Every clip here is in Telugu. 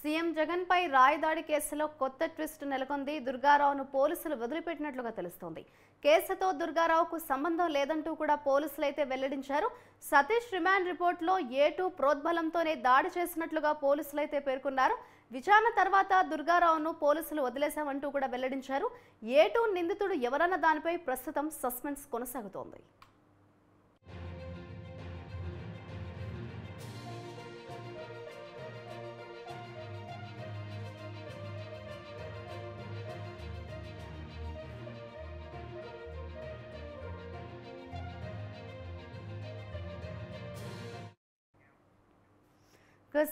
సీఎం జగన్ పై రాయి దాడి కేసులో కొత్త ట్విస్ట్ నెలకొంది. దుర్గారావును పోలీసులు వదిలిపెట్టినట్లుగా తెలుస్తోంది. కేసుతో దుర్గారావుకు సంబంధం లేదంటూ కూడా పోలీసులు అయితే వెల్లడించారు. సతీష్ రిమాండ్ రిపోర్టులో A2 ప్రోద్బలంతోనే దాడి చేసినట్లుగా పోలీసులు అయితే పేర్కొన్నారు. విచారణ తర్వాత దుర్గారావును పోలీసులు వదిలేశామంటూ కూడా వెల్లడించారు. A2 నిందితుడు ఎవరన్న దానిపై ప్రస్తుతం సస్పెన్స్ కొనసాగుతోంది.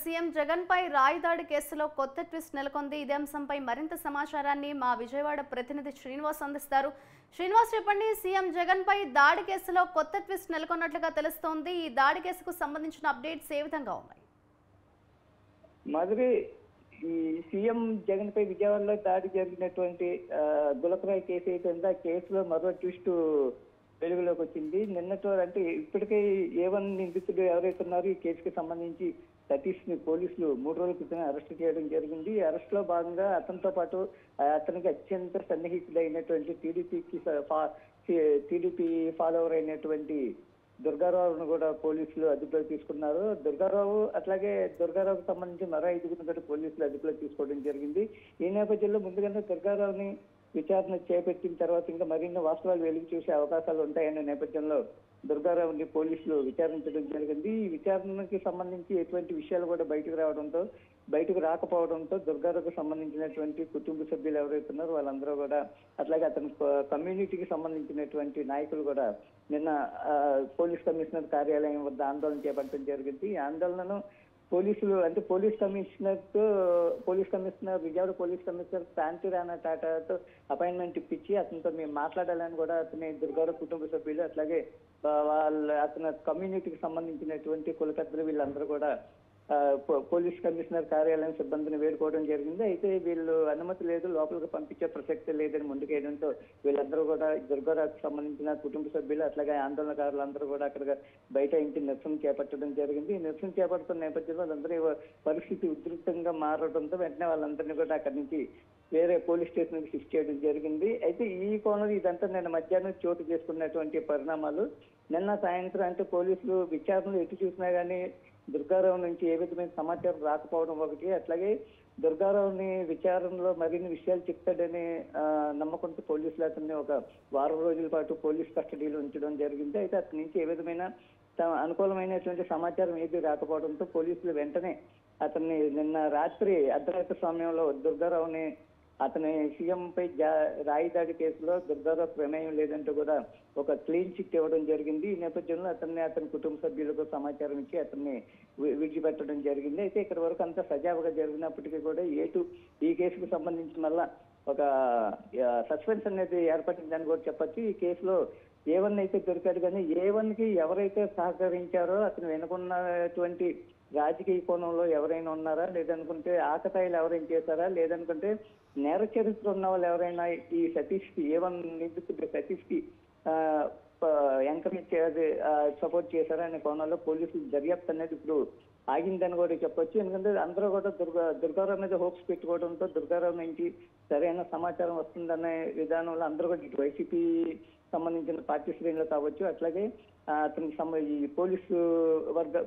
సీఎం జగన్ పై రాయి దాడి కేసులో కొత్త ట్విస్ట్ నెలకొంది. ఇదే అంశంపై మరింత సమాచారాన్ని మా విజయవాడ ప్రతినిధి శ్రీనివాస్ అందిస్తారు. శ్రీనివాస్, చెప్పండి, సీఎం జగన్ పై దాడి కేసులో కొత్త ట్విస్ట్ నెలకొన్నట్లుగా తెలుస్తోంది. ఈ దాడి కేసుకు సంబంధించిన అప్డేట్స్ ఏ విధంగా ఉన్నాయి? మాధురి, ఈ సీఎం జగన్ పై విజయవాడలో దాడి జరిగినటువంటి గులకరాయి కేసు అయితే ఆ కేసులో మరో ట్విస్ట్ వెలుగులోకి వచ్చింది. నిన్నటి అంటే ఇప్పటికే A1 నిందితుడు ఎవరైతే ఉన్నారో ఈ కేసుకి సంబంధించి సతీష్ ని పోలీసులు 3 రోజుల క్రితమే అరెస్ట్ చేయడం జరిగింది. ఈ అరెస్ట్ లో భాగంగా అతనితో పాటు అతనికి అత్యంత సన్నిహితుడైనటువంటి టీడీపీ ఫాలోవర్ అయినటువంటి దుర్గారావును కూడా పోలీసులు అదుపులోకి తీసుకున్నారు. దుర్గారావుకు సంబంధించి మరో 5గురిని కూడా పోలీసులు అదుపులోకి తీసుకోవడం జరిగింది. ఈ నేపథ్యంలో ముందుగానే దుర్గారావుని విచారణ చేపట్టిన తర్వాత ఇంకా మరిన్ని వాస్తవాలు వెలుగు చూసే అవకాశాలు ఉంటాయనే నేపథ్యంలో దుర్గారావుని పోలీసులు విచారించడం జరిగింది. ఈ విచారణకి సంబంధించి ఎటువంటి విషయాలు కూడా బయటకు రాకపోవడంతో దుర్గారావుకు సంబంధించినటువంటి కుటుంబ సభ్యులు ఎవరైతే ఉన్నారో వాళ్ళందరూ కూడా, అట్లాగే అతని కమ్యూనిటీకి సంబంధించినటువంటి నాయకులు కూడా నిన్న పోలీస్ కమిషనర్ కార్యాలయం వద్ద ఆందోళన చేపట్టడం జరిగింది. ఈ ఆందోళనను police commissioner Vijayawada police commissioner Shanti Rana టాటాతో అపాయింట్మెంట్ ఇప్పించి అతనితో మేము మాట్లాడాలని కూడా అతని దుర్గారావు కుటుంబ సభ్యులు, అట్లాగే అతని కమ్యూనిటీకి సంబంధించినటువంటి కులకర్తలు వీళ్ళందరూ కూడా పోలీస్ కమిషనర్ కార్యాలయం సిబ్బందిని వేడుకోవడం జరిగింది. అయితే వీళ్ళు అనుమతి లేదు, లోపలికి పంపించే ప్రసక్తి లేదని ముందుకేయడంతో వీళ్ళందరూ కూడా దుర్గారావుకు సంబంధించిన కుటుంబ సభ్యులు అట్లాగే ఆందోళనకారులందరూ కూడా అక్కడ బయట ఇంటి నిరసన చేపట్టడం జరిగింది. ఈ నిరసన చేపడుతున్న నేపథ్యంలో వాళ్ళందరూ పరిస్థితి ఉధృతంగా మారడంతో వెంటనే వాళ్ళందరినీ కూడా అక్కడి నుంచి వేరే పోలీస్ స్టేషన్ కి షిఫ్ట్ చేయడం జరిగింది. అయితే ఈ కోణంలో ఇదంతా నిన్న మధ్యాహ్నం చోటు చేసుకున్నటువంటి పరిణామాలు. నిన్న సాయంత్రం అంటే పోలీసులు విచారణలు ఎటు చూసినా కానీ దుర్గారావు నుంచి ఏ విధమైన సమాచారం రాకపోవడం ఒకటి, అట్లాగే దుర్గారావుని విచారణలో మరిన్ని విషయాలు చెప్తాడని నమ్మకంతో పోలీసులు అతన్ని ఒక వారం రోజుల పాటు పోలీస్ కస్టడీలో ఉంచడం జరిగింది. అయితే అతని నుంచి ఏ విధమైన అనుకూలమైనటువంటి సమాచారం ఏది రాకపోవడంతో పోలీసులు వెంటనే అతన్ని నిన్న రాత్రి అర్ధరాత్రి సమయంలో దుర్గారావుని అతని సీఎం పై రాయి దాడి కేసులో దుర్గారావు ప్రమేయం లేదంటూ కూడా ఒక క్లీన్ చిట్ ఇవ్వడం జరిగింది. ఈ నేపథ్యంలో అతని కుటుంబ సభ్యులకు సమాచారం ఇచ్చి అతన్ని విడిచిపెట్టడం జరిగింది. అయితే ఇక్కడ వరకు అంతా సజావుగా జరిగినప్పటికీ కూడా A2 ఈ కేసుకు సంబంధించి మళ్ళా ఒక సస్పెన్స్ అనేది ఏర్పడిందని కూడా చెప్పొచ్చు. ఈ కేసులో A1 అయితే దొరికాడు, కానీ A1కి ఎవరైతే సహకరించారో అతను వెనుకున్నటువంటి రాజకీయ కోణంలో ఎవరైనా ఉన్నారా, లేదనుకుంటే ఆకతాయిలు ఎవరైనా చేశారా, లేదనుకుంటే నేర చరిత్ర ఉన్న వాళ్ళు ఎవరైనా ఈ A1 నిందితుడు సతీష్ కి ఎంకరేజ్ సపోర్ట్ చేశారా అనే కోణంలో పోలీసులు దర్యాప్తు అనేది ఇప్పుడు ఆగిందని కూడా చెప్పొచ్చు. ఎందుకంటే అందరూ కూడా దుర్గారావు మీద హోప్స్ పెట్టుకోవడంతో దుర్గారావు నుంచి సరైన సమాచారం వస్తుందనే విధానంలో అందరూ కూడా ఇటు వైసీపీ సంబంధించిన పార్టీ శ్రేణులు కావచ్చు, అట్లాగే అతనికి ఈ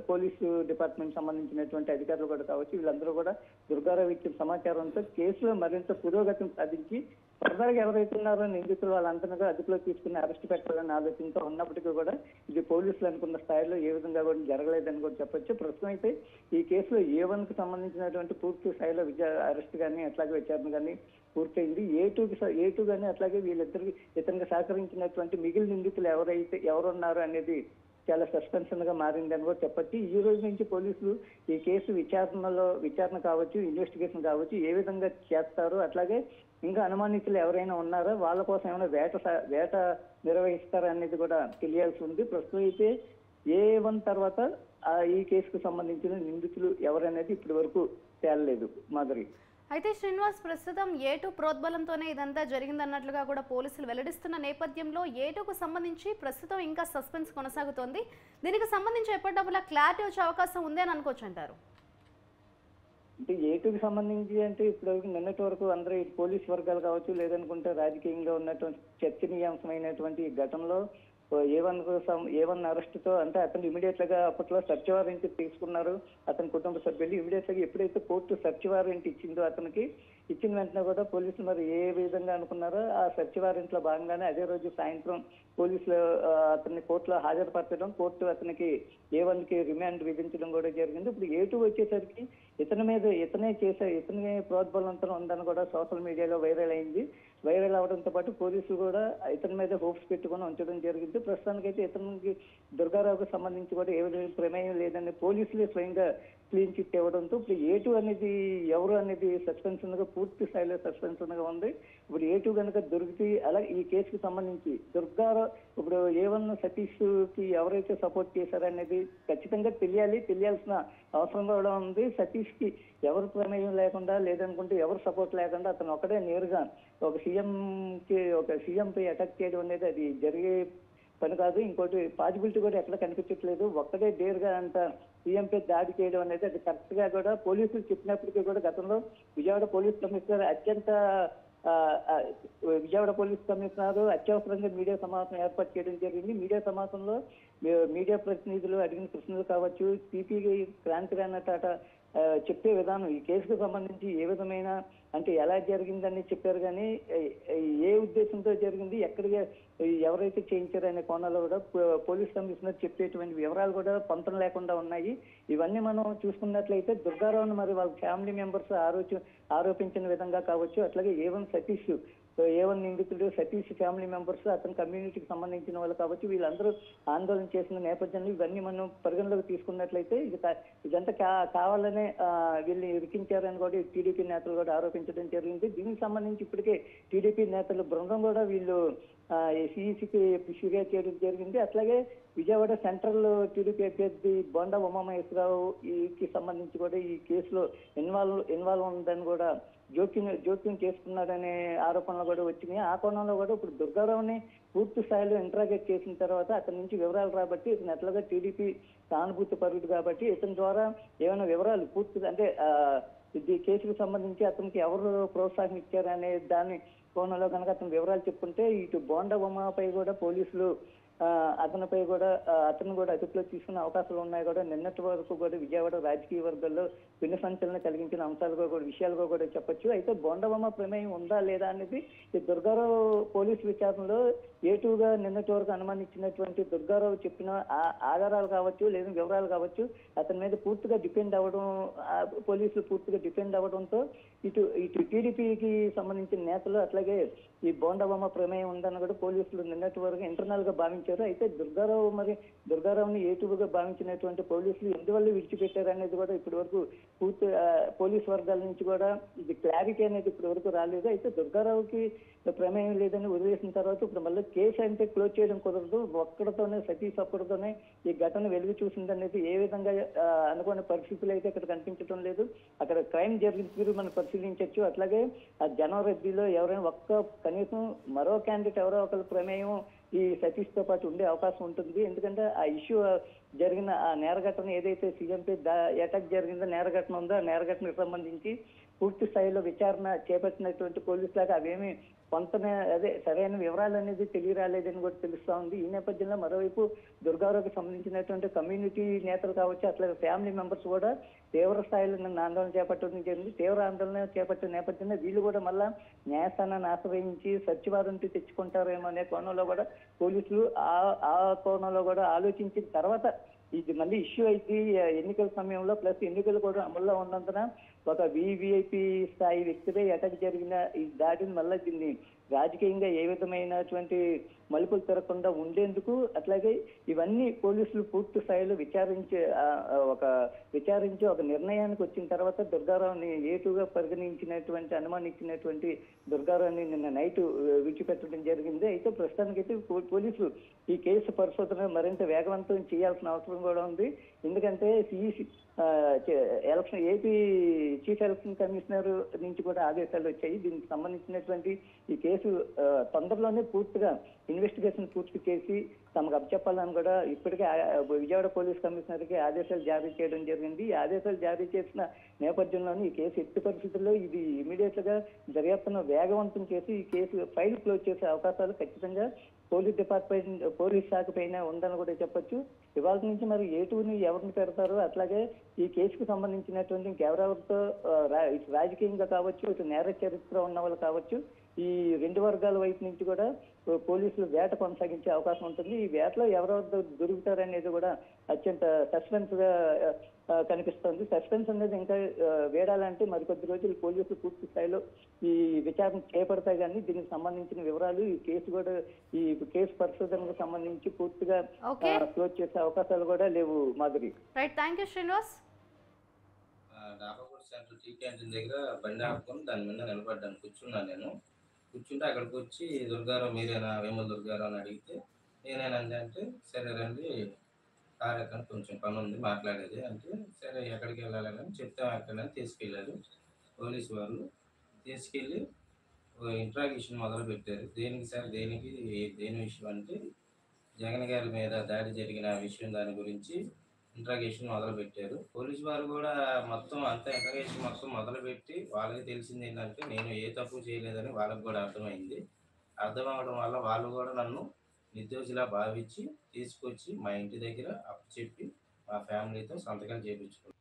పోలీసు డిపార్ట్మెంట్ సంబంధించినటువంటి అధికారులు కూడా కావచ్చు, వీళ్ళందరూ కూడా దుర్గారావు ఇచ్చిన సమాచారంతో కేసులో మరింత పురోగతిని సాధించి ఫర్దర్గా ఎవరైతే ఉన్నారో నిందితులు వాళ్ళందరినీ కూడా అదుపులో తీసుకుని అరెస్ట్ పెట్టాలని ఆలోచనతో ఉన్నప్పటికీ కూడా ఇది పోలీసులు అనుకున్న స్థాయిలో ఏ విధంగా కూడా జరగలేదని కూడా చెప్పొచ్చు. ప్రస్తుతం అయితే ఈ కేసులో A1కి సంబంధించినటువంటి పూర్తి స్థాయిలో అరెస్ట్ కానీ అట్లాగే విచారణ కానీ పూర్తయింది. A2 కానీ అట్లాగే ఇతనికి సహకరించినటువంటి మిగిలిన నిందితులు ఎవరున్నారు అనేది చాలా సస్పెన్షన్ గా మారిందని కూడా చెప్పొచ్చు. ఈ రోజు నుంచి పోలీసులు ఈ కేసు విచారణ కావచ్చు, ఇన్వెస్టిగేషన్ కావచ్చు ఏ విధంగా చేస్తారు, అట్లాగే ఇంకా అనుమానితులు ఎవరైనా ఉన్నారో వాళ్ళ కోసం ఏమైనా వేట నిర్వహిస్తారా అనేది కూడా తెలియాల్సి ఉంది. ప్రస్తుతం అయితే A1 తర్వాత ఈ కేసుకు సంబంధించిన నిందితులు ఎవరనేది ఇప్పటి వరకు తేలలేదు. మాధురి, అయితే శ్రీనివాస్, ప్రస్తుతం A2 ప్రోద్బలంతోనే ఇదంతా జరిగిందన్నట్లుగా కూడా పోలీసులు వెల్లడిస్తున్న నేపథ్యంలో A2కు సంబంధించి ప్రస్తుతం ఇంకా సస్పెన్స్ కొనసాగుతోంది. దీనికి సంబంధించి ఎప్పటికప్పుడు క్లారిటీ వచ్చే అవకాశం ఉంది అని అనుకోవచ్చు అంటారు? అంటే ఏటుకి సంబంధించి అంటే ఇప్పుడు నిన్నటి వరకు అందరూ ఇటు పోలీస్ వర్గాలు కావచ్చు, లేదనుకుంటే రాజకీయంగా ఉన్నటువంటి చర్చనీయాంశమైనటువంటి ఈ ఘటనలో ఏ1 అరెస్ట్ తో అంటే అతను ఇమీడియట్ గా అప్పట్లో సెర్చ్ వారెంట్ తీసుకున్నారు. అతని కుటుంబ సభ్యులు ఇమీడియట్ గా ఎప్పుడైతే కోర్టు సెర్చ్ వారెంట్ ఇచ్చిందో అతనికి ఇచ్చిన వెంటనే కూడా పోలీసులు మరి ఏ విధంగా అనుకున్నారో ఆ సెర్చ్ వారెంట్ లో భాగంగానే అదే రోజు సాయంత్రం పోలీసులు అతన్ని కోర్టులో హాజరుపరచడం, కోర్టు అతనికి ఏ1కి రిమాండ్ విధించడం కూడా జరిగింది. ఇప్పుడు ఏ2 వచ్చేసరికి ఇతనే ప్రోద్బలంతో ఉందని కూడా సోషల్ మీడియాలో వైరల్ అయింది. వైరల్ అవడంతో పాటు పోలీసులు కూడా ఇతని మీద హోప్స్ పెట్టుకుని ఉంచడం జరిగింది. ప్రస్తుతానికైతే ఇతనికి దుర్గారావుకు సంబంధించి కూడా ఏ విధమైన ప్రమేయం లేదని పోలీసులే స్వయంగా క్లీన్ చిట్ ఇవ్వడంతో ఇప్పుడు ఏ2 అనేది ఎవరు అనేది సస్పెన్షన్ గా పూర్తి స్థాయిలో సస్పెన్షన్ గా ఉంది. ఇప్పుడు ఏ2 కనుక దొరికి అలాగే ఈ కేసుకు సంబంధించి దుర్గారావు ఇప్పుడు ఏ1 సతీష్ కి ఎవరైతే సపోర్ట్ చేశారనేది ఖచ్చితంగా తెలియాల్సిన అవసరం కూడా ఉంది. సతీష్ కి ఎవరు ప్రమేయం లేకుండా లేదనుకుంటే ఎవరు సపోర్ట్ లేకుండా అతను ఒకటే నేరుగా ఒక సీఎం పై అటాక్ చేయడం అనేది అది జరిగే పని కాదు. ఇంకోటి పాసిబిలిటీ కూడా ఎక్కడ కనిపించట్లేదు. ఒక్కడే డేర్గా అంత సీఎం పై దాడి చేయడం అనేది అది కరెక్ట్ గా కూడా పోలీసులు చెప్పినప్పటికీ కూడా గతంలో విజయవాడ పోలీస్ కమిషనర్ అత్యవసరంగా మీడియా సమావేశం ఏర్పాటు చేయడం జరిగింది. మీడియా సమావేశంలో మీడియా ప్రతినిధులు అడిగిన ప్రశ్నలు కావచ్చు, సిపి క్రాంతిరాణ టాటా చెప్పే విధానం ఈ కేసుకు సంబంధించి ఏ విధమైన అంటే ఎలా జరిగిందని చెప్పారు, కానీ ఏ ఉద్దేశంతో జరిగింది, ఎక్కడికి ఎవరైతే చేయించారనే కోణంలో కూడా పోలీస్ కమిషనర్ చెప్పేటువంటి వివరాలు కూడా పొంతం లేకుండా ఉన్నాయి. ఇవన్నీ మనం చూసుకున్నట్లయితే దుర్గారావును మరి వాళ్ళ ఫ్యామిలీ మెంబర్స్ ఆరోపించిన విధంగా కావచ్చు, అట్లాగే ఏ1 నిందితుడు సతీష్ ఫ్యామిలీ మెంబర్స్ అతని కమ్యూనిటీకి సంబంధించిన వాళ్ళు కావచ్చు, వీళ్ళందరూ ఆందోళన చేసిన నేపథ్యంలో ఇవన్నీ మనం పరిగణలోకి తీసుకున్నట్లయితే ఇదంతా కావాలనే వీళ్ళని ఇరికించారని కూడా టీడీపీ నేతలు కూడా ఆరోపించడం జరిగింది. దీనికి సంబంధించి ఇప్పటికే టీడీపీ నేతల బృందం కూడా వీళ్ళు సిఈసికి ఫిర్యాదు చేయడం జరిగింది. అట్లాగే విజయవాడ సెంట్రల్ టీడీపీ అభ్యర్థి బొండా ఉమామహేశ్వరరావుకి సంబంధించి కూడా ఈ కేసులో ఇన్వాల్వ్ ఉందని కూడా జోక్యం చేసుకున్నాడనే ఆరోపణలు కూడా వచ్చినాయి. ఆ కోణంలో కూడా ఇప్పుడు దుర్గారావుని పూర్తి స్థాయిలో ఇంట్రాగేట్ చేసిన తర్వాత అతని నుంచి వివరాలు రాబట్టి ఇతను ఎట్లాగా టీడీపీ సానుభూతి పరుడు కాబట్టి ఇతని ద్వారా ఏమైనా వివరాలు పూర్తిగా అంటే ఈ కేసుకు సంబంధించి అతనికి ఎవరు ప్రోత్సాహం ఇచ్చారనే దాని కోణంలో కనుక అతను వివరాలు చెప్పుకుంటే ఇటు బోండా ఉమాపై కూడా పోలీసులు అతను కూడా అదుపులో తీసుకునే అవకాశాలు ఉన్నాయి. కూడా నిన్నటి వరకు కూడా విజయవాడ రాజకీయ వర్గాల్లో భిన్న సంచలనం కలిగించిన విషయాలుగా కూడా చెప్పొచ్చు. అయితే బోండబొమ్మ ప్రమేయం ఉందా లేదా అనేది ఈ దుర్గారావు పోలీసు విచారణలో ఏటుగా నిన్నటి వరకు అనుమానించినటువంటి దుర్గారావు చెప్పిన ఆధారాలు కావచ్చు లేదా వివరాలు కావచ్చు అతని మీద పూర్తిగా డిపెండ్ అవ్వడం, పోలీసులు పూర్తిగా డిపెండ్ అవ్వడంతో ఇటు టీడీపీకి సంబంధించిన నేతలు అట్లాగే ఈ బోండబొమ్మ ప్రమేయం ఉందని కూడా పోలీసులు నిన్నటి వరకు ఇంటర్నల్ గా భావించారు. అయితే దుర్గారావుని ఏటుగా భావించినటువంటి పోలీసులు ఎందువల్ల విడిచిపెట్టారు అనేది కూడా ఇప్పటి వరకు పూర్తి పోలీస్ వర్గాల నుంచి కూడా ఇది క్లారిటీ అనేది ఇప్పటి వరకు రాలేదు. అయితే దుర్గారావుకి ప్రమేయం లేదని వదిలేసిన తర్వాత ఇప్పుడు మళ్ళీ కేసు అంటే క్లోజ్ చేయడం కుదరదు, సతీష్ ఒక్కడితోనే ఈ ఘటన వెలుగు చూసిందనేది ఏ విధంగా అనుకున్న పరిస్థితులు అయితే ఇక్కడ కనిపించడం లేదు. అక్కడ క్రైమ్ జరిగిన తీరు మనం పరిశీలించవచ్చు. అట్లాగే ఆ జనవరిలో ఎవరైనా కనీసం మరో క్యాండిడేట్ ఎవరో ఒకరి ప్రమేయం ఈ సతీష్ తో పాటు ఉండే అవకాశం ఉంటుంది. ఎందుకంటే ఆ ఇష్యూ జరిగిన ఆ నేరఘటన ఏదైతే సీఎంపై అటాక్ జరిగిందో నేరఘటన ఉందో ఆ నేరఘటనకు సంబంధించి పూర్తి స్థాయిలో విచారణ చేపట్టినటువంటి పోలీసులకు అవేమి సరైన వివరాలు అనేది తెలియరాలేదని కూడా తెలుస్తా ఉంది. ఈ నేపథ్యంలో మరోవైపు దుర్గారావుకి సంబంధించినటువంటి కమ్యూనిటీ నేతలు కావచ్చు అట్లాగే ఫ్యామిలీ మెంబర్స్ కూడా తీవ్ర స్థాయిలో నిన్న ఆందోళన చేపట్టడం జరిగింది. తీవ్ర ఆందోళన చేపట్టిన నేపథ్యంలో వీళ్ళు కూడా మళ్ళా న్యాయస్థానాన్ని ఆశ్రయించి సర్చ్ వారెంట్ తెచ్చుకుంటారేమో అనే కోణంలో కూడా పోలీసులు ఆ కోణంలో కూడా ఆలోచించిన తర్వాత ఇది మళ్ళీ ఇష్యూ అయితే ఎన్నికల సమయంలో ప్లస్ ఎన్నికలు కూడా అమల్లో ఉన్నందున ఒక వివిఐపి స్థాయి వ్యక్తిపై అటాక్ జరిగిన ఈ దాడిని మళ్ళీ దీన్ని రాజకీయంగా ఏ విధమైనటువంటి మలుపులు తిరగకుండా ఉండేందుకు అట్లాగే ఇవన్నీ పోలీసులు పూర్తి స్థాయిలో విచారించి ఒక నిర్ణయానికి వచ్చిన తర్వాత దుర్గారావుని ఏటుగా అనుమానించినటువంటి దుర్గారావుని నిన్న నైట్ విడిచిపెట్టడం జరిగింది. అయితే ప్రస్తుతానికైతే పోలీసులు ఈ కేసు పరిశోధన మరింత వేగవంతం చేయాల్సిన అవసరం కూడా ఉంది. ఎందుకంటే ఏపీ చీఫ్ ఎలక్షన్ కమిషనర్ నుంచి కూడా ఆదేశాలు వచ్చాయి. దీనికి సంబంధించినటువంటి ఈ కేసు కేసు తొందరలోనే పూర్తిగా ఇన్వెస్టిగేషన్ పూర్తి చేసి తమకు అప్పచెప్పాలని కూడా ఇప్పటికే విజయవాడ పోలీస్ కమిషనర్కి ఆదేశాలు జారీ చేయడం జరిగింది. ఈ ఆదేశాలు జారీ చేసిన నేపథ్యంలోనే ఈ కేసు ఎట్టి పరిస్థితుల్లో ఇది ఇమీడియట్ గా దర్యాప్తును వేగవంతం చేసి ఈ కేసు ఫైల్ క్లోజ్ చేసే అవకాశాలు ఖచ్చితంగా పోలీస్ శాఖ పైన ఉందని కూడా చెప్పొచ్చు. ఇవాళ నుంచి మరి ఏటూని ఎవరిని పెడతారు, అట్లాగే ఈ కేసుకు సంబంధించినటువంటి ఇంకెవరెవరితో రాజకీయంగా కావచ్చు, ఇటు నేర చరిత్ర ఉన్న వాళ్ళు కావచ్చు, ఈ రెండు వర్గాల వైపు నుంచి కూడా పోలీసులు వేట కొనసాగించే అవకాశం ఉంటుంది. ఈ వేటలో ఎవరెవరు దొరుకుతారనేది కూడా అత్యంత సస్పెన్స్ గా కనిపిస్తుంది. సస్పెన్స్ అనేది ఇంకా వేడాలంటే మరికొద్ది రోజులు పోలీసులు పూర్తి స్థాయిలో ఈ విచారణ చేపడతాయి. కానీ దీనికి సంబంధించిన వివరాలు, ఈ కేసు కూడా ఈ కేసు పరిశోధనకు సంబంధించి పూర్తిగా క్లోజ్ చేసే అవకాశాలు కూడా లేవు. Madhuri. Right, thank you Srinivas. Dabaguda central tea canteen దగ్గర బండి ఆపుకొని దాని మీద నిలబడ్డాను, కూర్చున్నాను. నేను కూర్చుంటే అక్కడికి వచ్చి దుర్గారావు మీరేనా, వేముల దుర్గారావు అని అడిగితే నేనేనండి అంటే, సరే రండి కార్ ఎక్కని కొంచెం పని ఉంది మాట్లాడేది అంటే, సరే ఎక్కడికి వెళ్ళాలని చెప్తాం ఎక్కడని తీసుకెళ్ళారు పోలీసు వాళ్ళు. తీసుకెళ్ళి ఇంట్రాగేషన్ మొదలు పెట్టారు. దేనికి సార్, దేని విషయం అంటే జగన్ గారి మీద దాడి జరిగిన విషయం దాని గురించి ఇంట్రాగేషన్ మొదలు పెట్టారు. పోలీసు వారు కూడా మొత్తం అంతా ఇంట్రాగేషన్ మొత్తం మొదలుపెట్టి వాళ్ళకి తెలిసింది ఏంటంటే నేను ఏ తప్పు చేయలేదని వాళ్ళకి కూడా అర్థమైంది. అర్థం అవడం వల్ల వాళ్ళు కూడా నన్ను నిర్దోషిలా భావించి తీసుకొచ్చి మా ఇంటి దగ్గర అప్పచెప్పి మా ఫ్యామిలీతో సంతకాలు చేయించుకున్నారు.